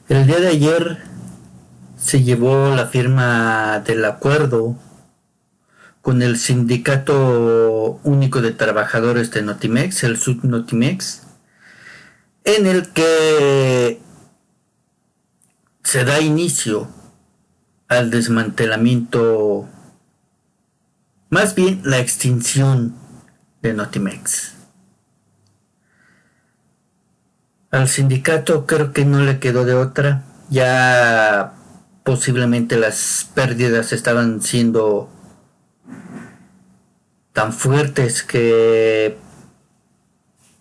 El día de ayer se llevó la firma del acuerdo con el Sindicato Único de Trabajadores de Notimex, el Subnotimex, en el que se da inicio al desmantelamiento, más bien la extinción de Notimex. Al sindicato creo que no le quedó de otra, ya posiblemente las pérdidas estaban siendo tan fuertes que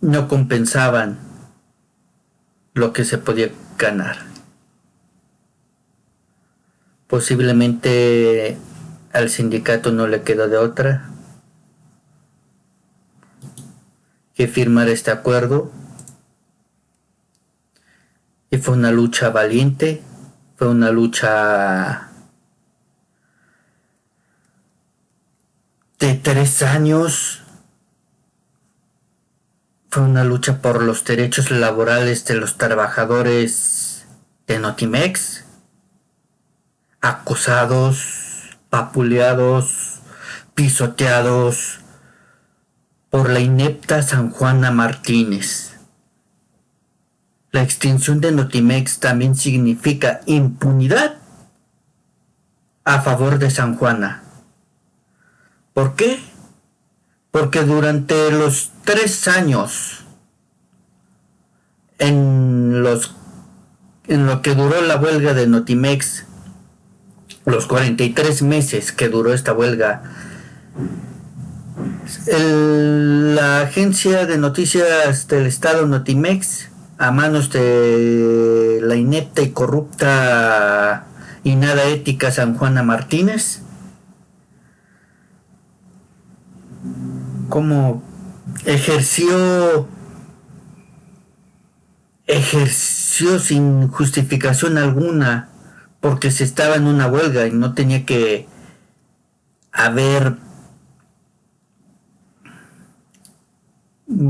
no compensaban lo que se podía ganar. Posiblemente al sindicato no le quedó de otra que firmar este acuerdo, y fue una lucha valiente, fue una lucha de 3 años, fue una lucha por los derechos laborales de los trabajadores de Notimex, acosados, vapuleados, pisoteados por la inepta San Juana Martínez. La extinción de Notimex también significa impunidad a favor de San Juana. ¿Por qué? Porque durante los 3 años en lo que duró la huelga de Notimex, los 43 meses que duró esta huelga, la agencia de noticias del estado Notimex, a manos de la inepta y corrupta y nada ética San Juana Martínez, como ejerció sin justificación alguna, porque se estaba en una huelga y no tenía que haber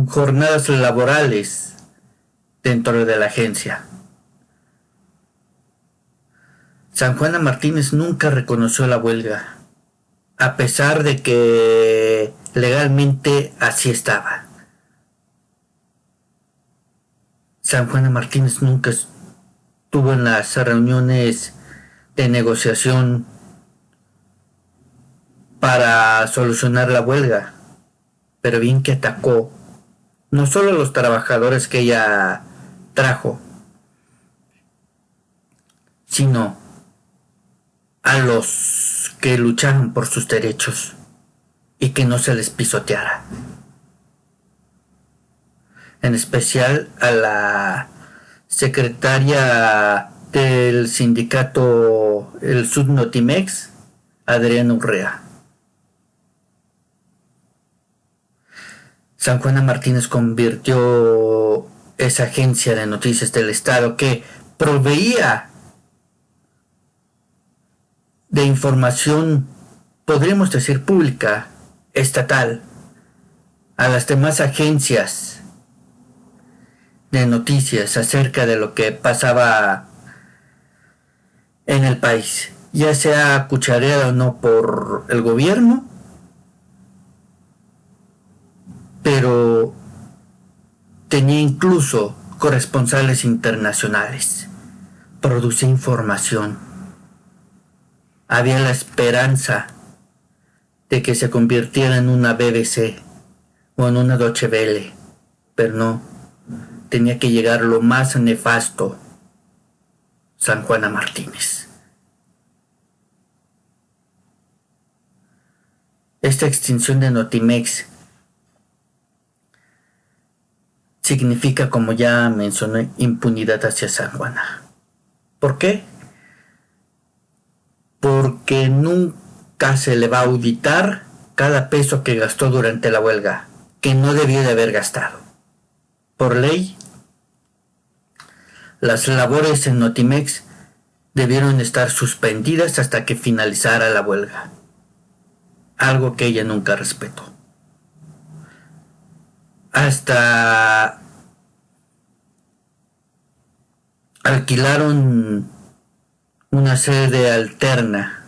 jornadas laborales dentro de la agencia. San Juana Martínez nunca reconoció la huelga, a pesar de que legalmente así estaba. San Juana Martínez nunca estuvo en las reuniones de negociación para solucionar la huelga, pero bien que atacó no solo a los trabajadores que ella trajo, sino a los que lucharon por sus derechos y que no se les pisoteara. En especial a la secretaria del sindicato, el Subnotimex, Adriana Urrea. San Juana Martínez convirtió esa agencia de noticias del estado que proveía de información, podríamos decir pública, estatal, a las demás agencias de noticias acerca de lo que pasaba en el país, ya sea cuchareado o no por el gobierno, pero tenía incluso corresponsales internacionales, producía información. Había la esperanza de que se convirtiera en una BBC o en una Deutsche Welle, pero no, tenía que llegar lo más nefasto, San Juana Martínez. Esta extinción de Notimex significa, como ya mencioné, impunidad hacia San Juana. ¿Por qué? Porque nunca se le va a auditar cada peso que gastó durante la huelga, que no debió de haber gastado. Por ley, las labores en Notimex debieron estar suspendidas hasta que finalizara la huelga, algo que ella nunca respetó. Hasta alquilaron una sede alterna.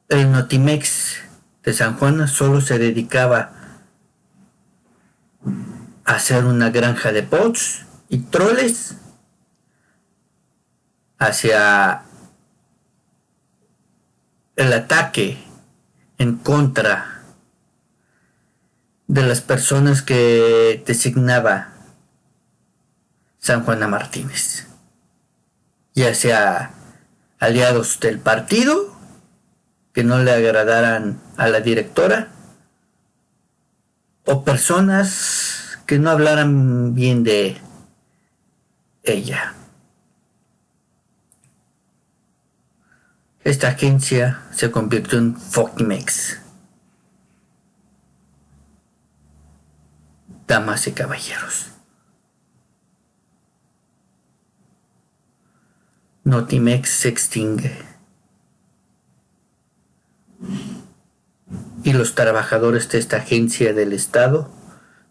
El Notimex de San Juan solo se dedicaba a hacer una granja de bots y troles hacia el ataque en contra de las personas que designaba San Juana Martínez, ya sea aliados del partido que no le agradaran a la directora o personas que no hablaran bien de ella. Esta agencia se convirtió en Notimex. Damas y caballeros, Notimex se extingue y los trabajadores de esta agencia del Estado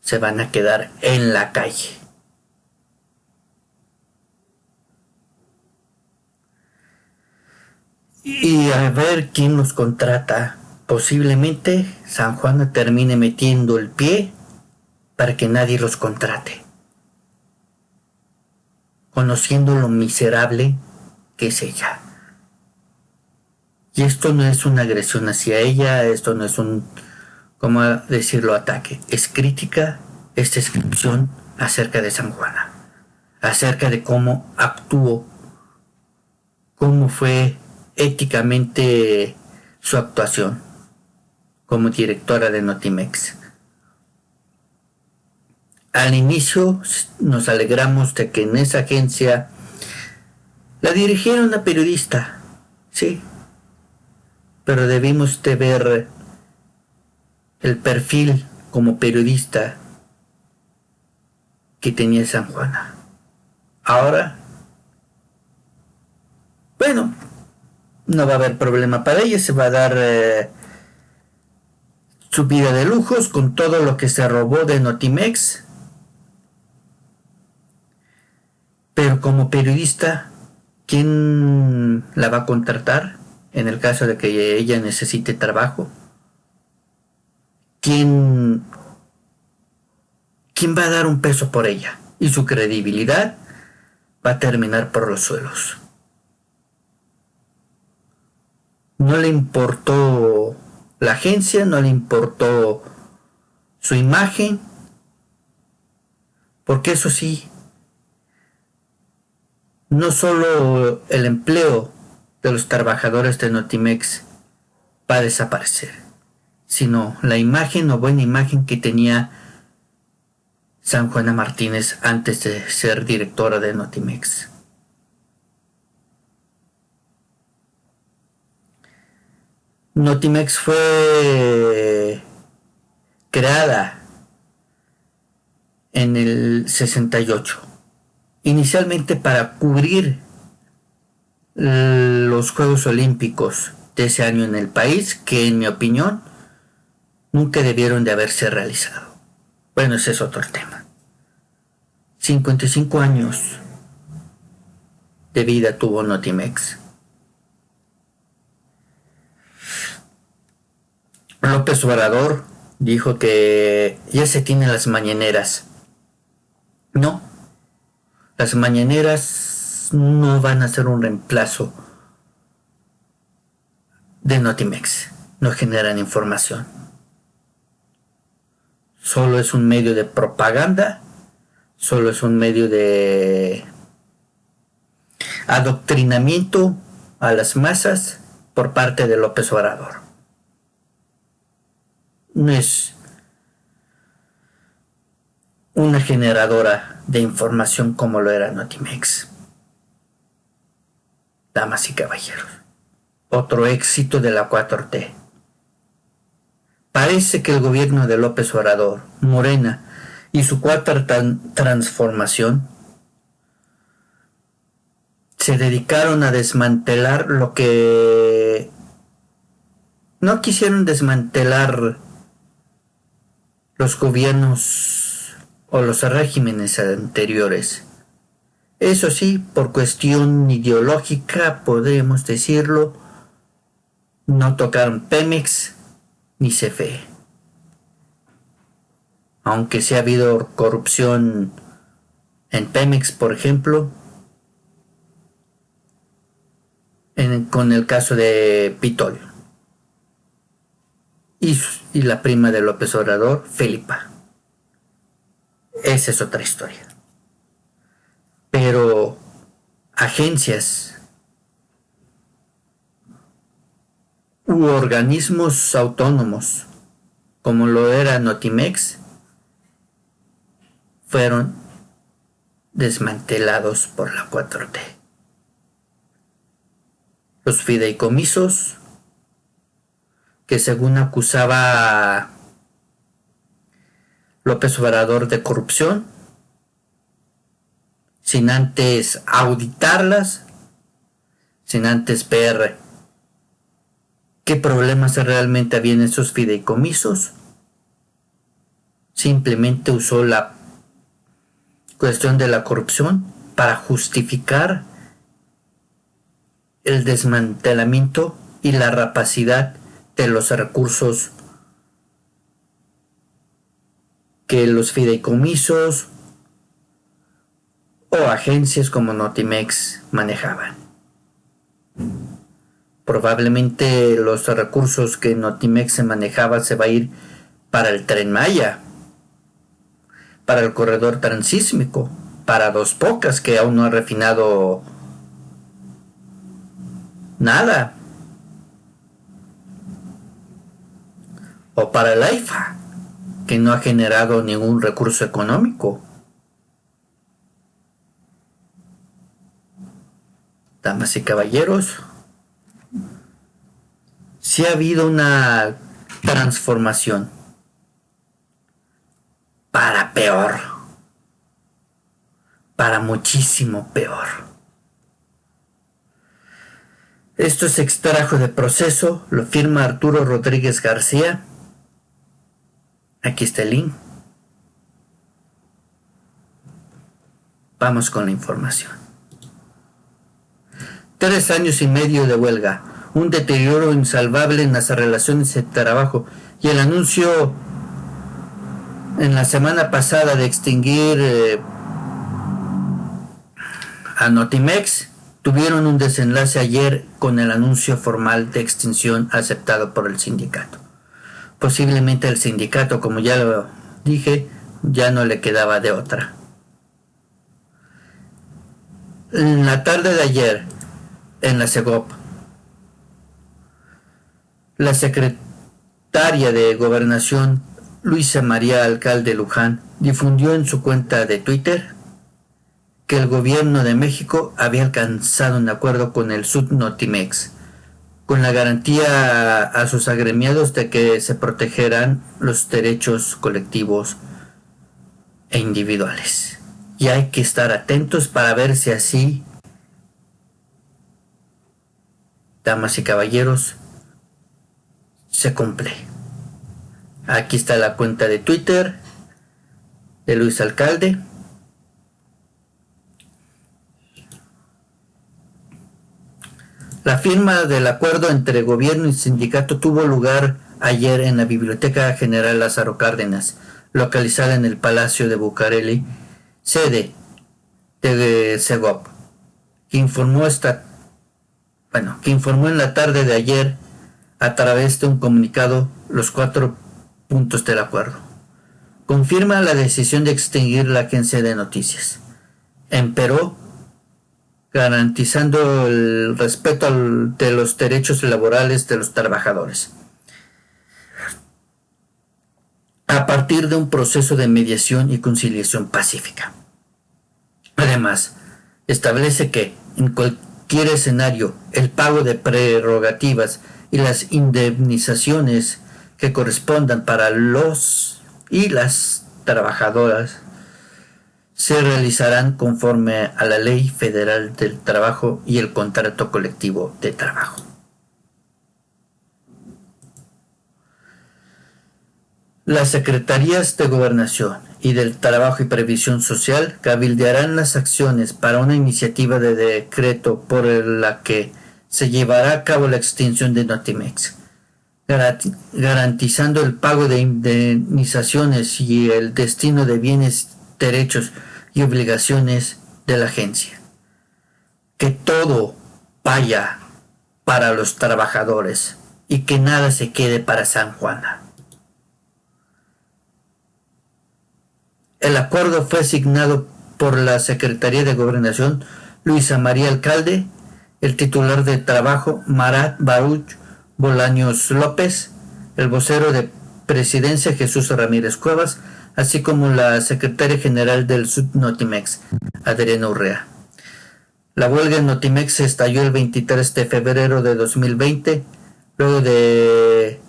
se van a quedar en la calle. Y a ver quién los contrata. Posiblemente San Juan termine metiendo el pie para que nadie los contrate, conociendo lo miserable que es ella. Y esto no es una agresión hacia ella, esto no es un, ¿cómo decirlo?, ataque. Es crítica, es descripción acerca de San Juana, acerca de cómo actuó, cómo fue éticamente su actuación como directora de Notimex. Al inicio nos alegramos de que en esa agencia la dirigiera una periodista, sí, pero debimos de ver el perfil como periodista que tenía San Juana. Ahora, bueno, no va a haber problema para ella, se va a dar su vida de lujos con todo lo que se robó de Notimex. Pero como periodista, ¿quién la va a contratar en el caso de que ella necesite trabajo? ¿Quién va a dar un peso por ella? Y su credibilidad va a terminar por los suelos. No le importó la agencia, no le importó su imagen, porque eso sí, no solo el empleo de los trabajadores de Notimex va a desaparecer, sino la imagen o buena imagen que tenía San Juana Martínez antes de ser directora de Notimex. Notimex fue creada en el 68, inicialmente para cubrir los Juegos Olímpicos de ese año en el país, que en mi opinión nunca debieron de haberse realizado. Bueno, ese es otro tema. 55 años de vida tuvo Notimex. López Obrador dijo que ya se tienen las mañaneras. No, las mañaneras no van a ser un reemplazo de Notimex, no generan información. Solo es un medio de propaganda, solo es un medio de adoctrinamiento a las masas por parte de López Obrador. No es una generadora de información como lo era Notimex. Damas y caballeros, otro éxito de la 4T. Parece que el gobierno de López Obrador, Morena y su cuarta transformación se dedicaron a desmantelar lo que no quisieron desmantelar los gobiernos o los regímenes anteriores. Eso sí, por cuestión ideológica, podríamos decirlo, no tocaron Pemex ni CFE. Aunque sí ha habido corrupción en Pemex, por ejemplo, con el caso de Pitol y la prima de López Obrador, Felipa. Esa es otra historia. Pero agencias u organismos autónomos, como lo era Notimex, fueron desmantelados por la 4T. Los fideicomisos, que según acusaba a López Obrador de corrupción, sin antes auditarlas, sin antes ver qué problemas realmente había en esos fideicomisos, simplemente usó la cuestión de la corrupción para justificar el desmantelamiento y la rapacidad de los recursos que los fideicomisos o agencias como Notimex manejaban. Probablemente los recursos que Notimex se manejaba se va a ir para el Tren Maya, para el corredor transísmico, para Dos Bocas, que aún no ha refinado nada, o para el AIFA, que no ha generado ningún recurso económico. Damas y caballeros, sí ha habido una transformación para peor, para muchísimo peor. Esto se extrajo de Proceso, lo firma Arturo Rodríguez García. Aquí está el link. Vamos con la información. 3 años y medio de huelga, un deterioro insalvable en las relaciones de trabajo y el anuncio en la semana pasada de extinguir a Notimex tuvieron un desenlace ayer con el anuncio formal de extinción aceptado por el sindicato. Posiblemente el sindicato, como ya lo dije, ya no le quedaba de otra. En la tarde de ayer, en la Segop, la secretaria de Gobernación, Luisa María Alcalde Luján, difundió en su cuenta de Twitter que el gobierno de México había alcanzado un acuerdo con el Subnotimex, con la garantía a sus agremiados de que se protegerán los derechos colectivos e individuales. Y hay que estar atentos para ver si así, damas y caballeros, se cumple. Aquí está la cuenta de Twitter de Luis Alcalde. La firma del acuerdo entre gobierno y sindicato tuvo lugar ayer en la Biblioteca General Lázaro Cárdenas, localizada en el Palacio de Bucareli, sede de Segop, que informó en la tarde de ayer a través de un comunicado los 4 puntos del acuerdo. Confirma la decisión de extinguir la agencia de noticias. Empero, garantizando el respeto de los derechos laborales de los trabajadores, a partir de un proceso de mediación y conciliación pacífica. Además, establece que, en cualquier escenario, el pago de prerrogativas y las indemnizaciones que correspondan para los y las trabajadoras se realizarán conforme a la Ley Federal del Trabajo y el Contrato Colectivo de Trabajo. Las secretarías de Gobernación y del Trabajo y Previsión Social cabildearán las acciones para una iniciativa de decreto por la que se llevará a cabo la extinción de Notimex, garantizando el pago de indemnizaciones y el destino de bienes, derechos y obligaciones de la agencia. Que todo vaya para los trabajadores y que nada se quede para San Juana. El acuerdo fue signado por la Secretaría de Gobernación Luisa María Alcalde, el titular de Trabajo Marat Baruch Bolaños López, el vocero de Presidencia Jesús Ramírez Cuevas, así como la secretaria general del Notimex, Adriana Urrea. La huelga en Notimex estalló el 23 de febrero de 2020, luego de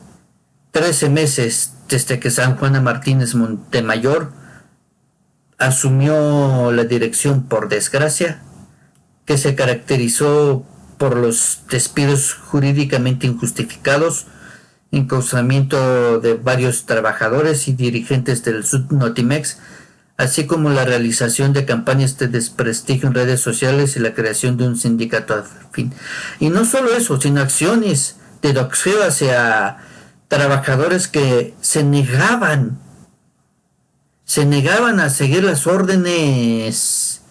13 meses desde que San Juana Martínez Montemayor asumió la dirección por desgracia, que se caracterizó por los despidos jurídicamente injustificados, encausamiento de varios trabajadores y dirigentes del Notimex, así como la realización de campañas de desprestigio en redes sociales y la creación de un sindicato afín. Y no solo eso, sino acciones de doxeo hacia trabajadores que se negaban a seguir las órdenes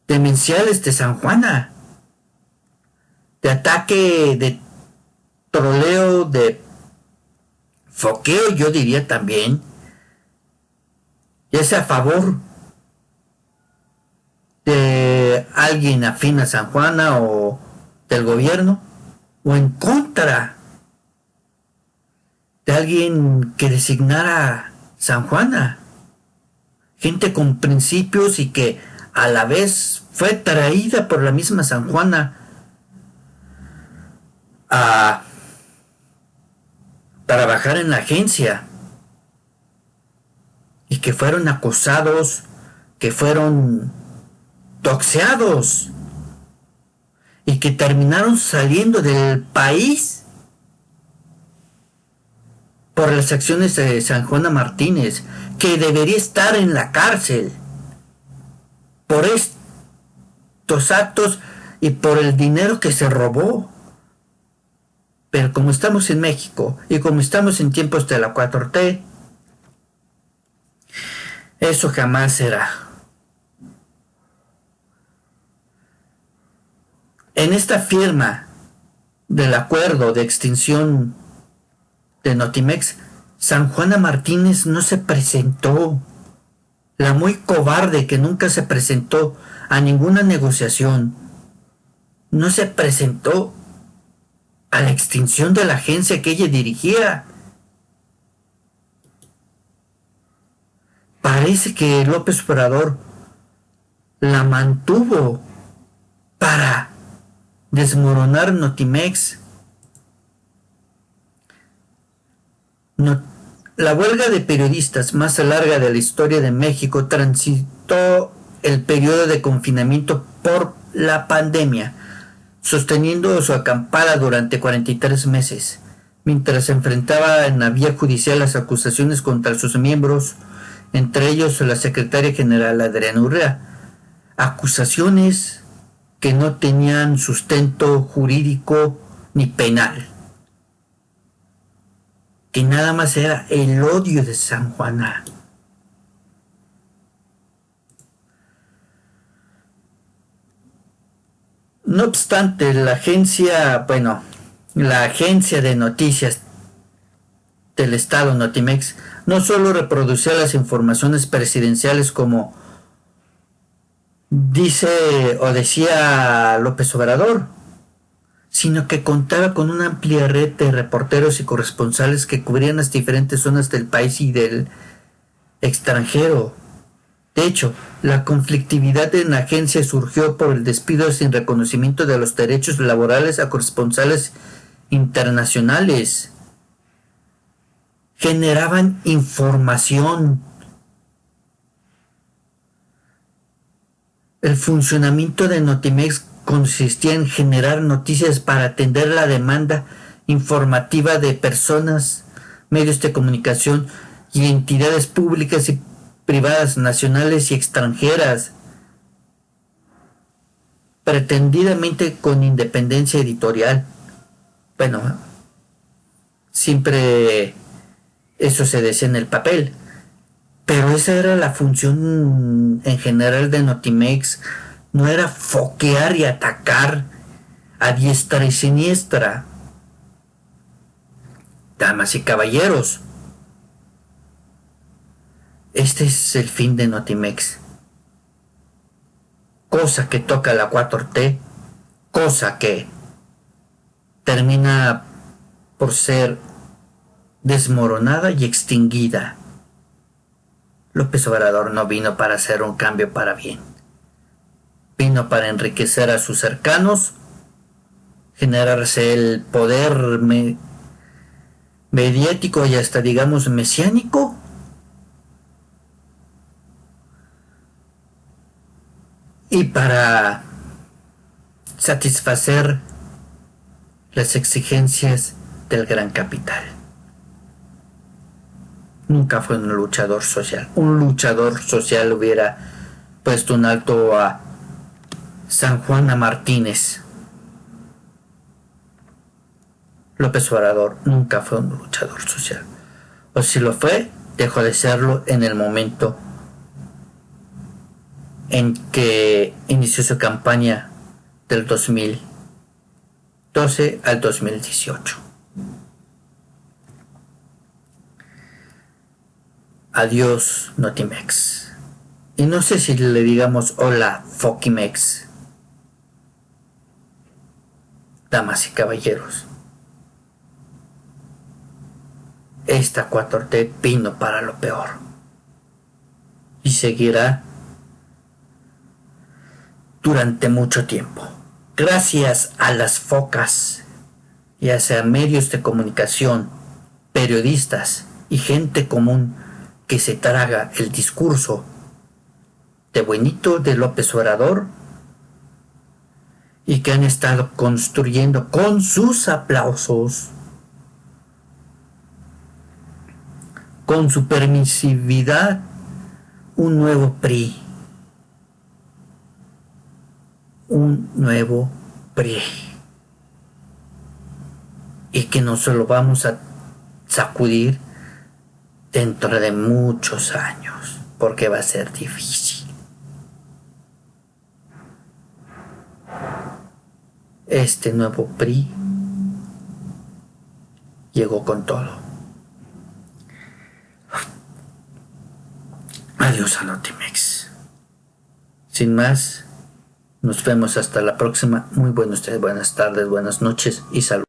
demenciales de San Juana, de ataque, de troleo, de foqueo, yo diría también, ya sea a favor de alguien afín a San Juana o del gobierno, o en contra de alguien que designara San Juana. Gente con principios y que a la vez fue traída por la misma San Juana a trabajar en la agencia y que fueron acosados, que fueron doxeados y que terminaron saliendo del país por las acciones de San Juana Martínez, que debería estar en la cárcel por estos actos y por el dinero que se robó. Pero como estamos en México y como estamos en tiempos de la 4T, eso jamás será. En esta firma del acuerdo de extinción de Notimex, San Juana Martínez no se presentó. La muy cobarde que nunca se presentó a ninguna negociación, no se presentó a la extinción de la agencia que ella dirigía. Parece que López Obrador la mantuvo para desmoronar Notimex. La huelga de periodistas más larga de la historia de México transitó el periodo de confinamiento por la pandemia, sosteniendo su acampada durante 43 meses, mientras se enfrentaba en la vía judicial las acusaciones contra sus miembros, entre ellos la secretaria general Adriana Urrea, acusaciones que no tenían sustento jurídico ni penal, que nada más era el odio de San Juana. No obstante, la agencia de noticias del Estado, Notimex, no solo reproducía las informaciones presidenciales como dice o decía López Obrador, sino que contaba con una amplia red de reporteros y corresponsales que cubrían las diferentes zonas del país y del extranjero. De hecho, la conflictividad en la agencia surgió por el despido sin reconocimiento de los derechos laborales a corresponsales internacionales. Generaban información. El funcionamiento de Notimex consistía en generar noticias para atender la demanda informativa de personas, medios de comunicación y entidades públicas y privadas, nacionales y extranjeras, pretendidamente con independencia editorial. Bueno, siempre eso se decía en el papel, pero esa era la función en general de Notimex. No era foquear y atacar a diestra y siniestra. Damas y caballeros, este es el fin de Notimex. Cosa que toca la 4T, cosa que termina por ser desmoronada y extinguida. López Obrador no vino para hacer un cambio para bien. Vino para enriquecer a sus cercanos, generarse el poder mediático y hasta digamos mesiánico, y para satisfacer las exigencias del gran capital. Nunca fue un luchador social. Un luchador social hubiera puesto un alto a San Juana Martínez. López Obrador nunca fue un luchador social. O si lo fue, dejó de serlo en el momento en que inició su campaña del 2012 al 2018. Adiós, Notimex. Y no sé si le digamos hola, Fokimex. Damas y caballeros, esta 4T vino para lo peor. Y seguirá durante mucho tiempo. Gracias a las focas, ya sea medios de comunicación, periodistas y gente común que se traga el discurso de buenito de López Obrador y que han estado construyendo con sus aplausos, con su permisividad, un nuevo PRI. Un nuevo PRI. Y que nos lo vamos a sacudir dentro de muchos años, porque va a ser difícil. Este nuevo PRI llegó con todo. Adiós a Notimex. Sin más, nos vemos hasta la próxima. Muy buenas tardes, buenas noches y salud.